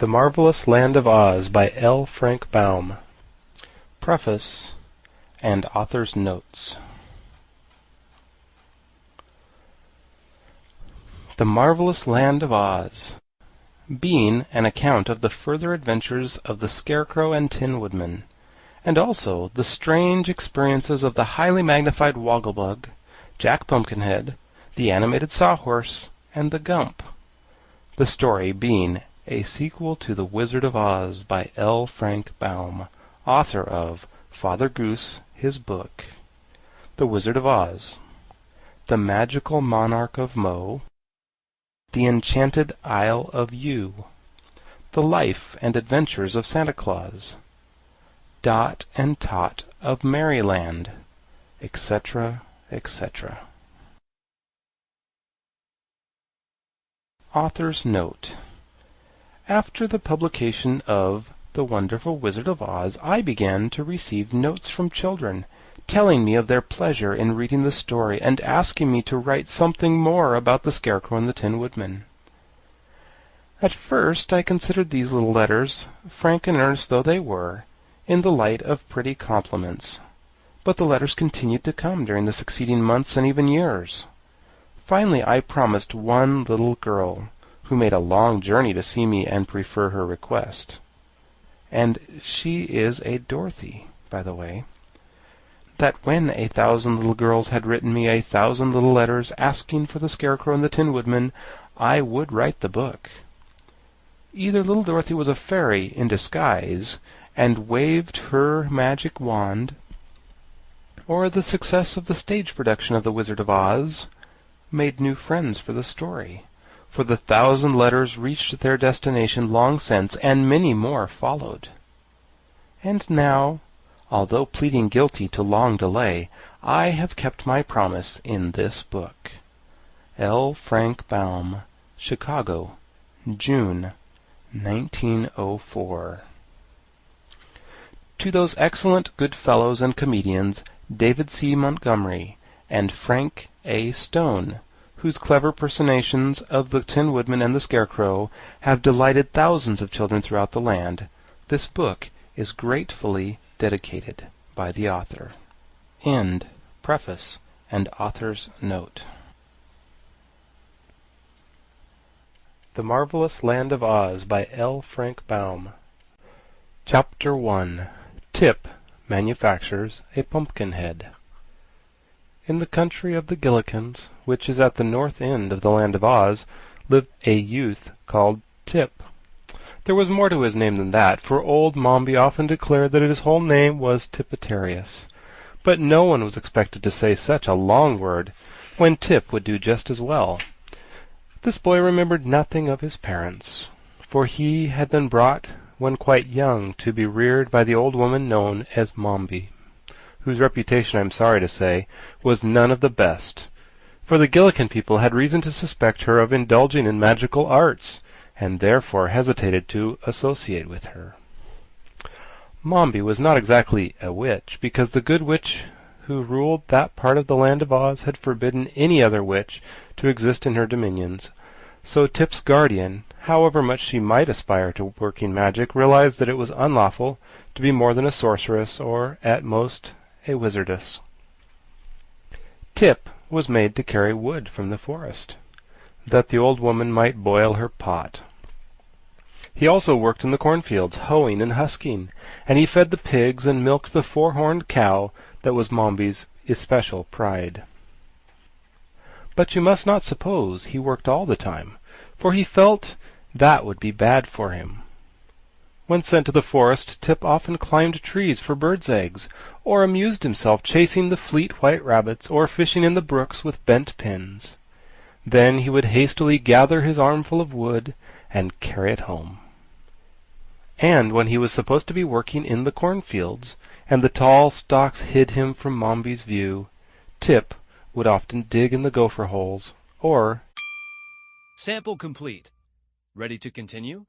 The Marvelous Land of Oz by L. Frank Baum. Preface and Author's Notes. The Marvelous Land of Oz, being an account of the further adventures of the Scarecrow and Tin Woodman, and also the strange experiences of the highly magnified Wogglebug, Jack Pumpkinhead, the animated Sawhorse, and the Gump. The story being a sequel to The Wizard of Oz by L. Frank Baum, author of Father Goose, his book, The Wizard of Oz, The Magical Monarch of Mo, The Enchanted Isle of Yew, The Life and Adventures of Santa Claus, Dot and Tot of Merryland, etc., etc. Author's Note. After the publication of The Wonderful Wizard of Oz, I began to receive notes from children, telling me of their pleasure in reading the story and asking me to write something more about the Scarecrow and the Tin Woodman. At first I considered these little letters, frank and earnest though they were, in the light of pretty compliments, but the letters continued to come during the succeeding months and even years. Finally I promised one little girl, who made a long journey to see me and prefer her request, and she is a Dorothy, by the way, that when 1,000 little girls had written me 1,000 little letters asking for the Scarecrow and the Tin Woodman, I would write the book. Either little Dorothy was a fairy in disguise and waved her magic wand, or the success of the stage production of The Wizard of Oz made new friends for the story, for the 1,000 letters reached their destination long since, and many more followed. And now, although pleading guilty to long delay, I have kept my promise in this book. L. Frank Baum, Chicago, June, 1904. To those excellent good fellows and comedians, David C. Montgomery and Frank A. Stone, whose clever personations of the Tin Woodman and the Scarecrow have delighted thousands of children throughout the land, this book is gratefully dedicated by the author. End. Preface and Author's Note. The Marvelous Land of Oz by L. Frank Baum. Chapter 1. Tip manufactures a pumpkin head. In the country of the Gillikins, which is at the north end of the Land of Oz, lived a youth called Tip. There was more to his name than that, for old Mombi often declared that his whole name was Tipitarius. But no one was expected to say such a long word, when Tip would do just as well. This boy remembered nothing of his parents, for he had been brought when quite young to be reared by the old woman known as Mombi, whose reputation, I am sorry to say, was none of the best, for the Gillikin people had reason to suspect her of indulging in magical arts, and therefore hesitated to associate with her. Mombi was not exactly a witch, because the good witch who ruled that part of the Land of Oz had forbidden any other witch to exist in her dominions, so Tip's guardian, however much she might aspire to working magic, realized that it was unlawful to be more than a sorceress, or, at most, a wizardess. Tip was made to carry wood from the forest, that the old woman might boil her pot. He also worked in the cornfields, hoeing and husking, and he fed the pigs and milked the 4-horned cow that was Mombi's especial pride. But you must not suppose he worked all the time, for he felt that would be bad for him. When sent to the forest, Tip often climbed trees for birds' eggs, or amused himself chasing the fleet white rabbits, or fishing in the brooks with bent pins. Then he would hastily gather his armful of wood and carry it home. And when he was supposed to be working in the cornfields, and the tall stalks hid him from Mombi's view, Tip would often dig in the gopher holes, or... Sample complete. Ready to continue?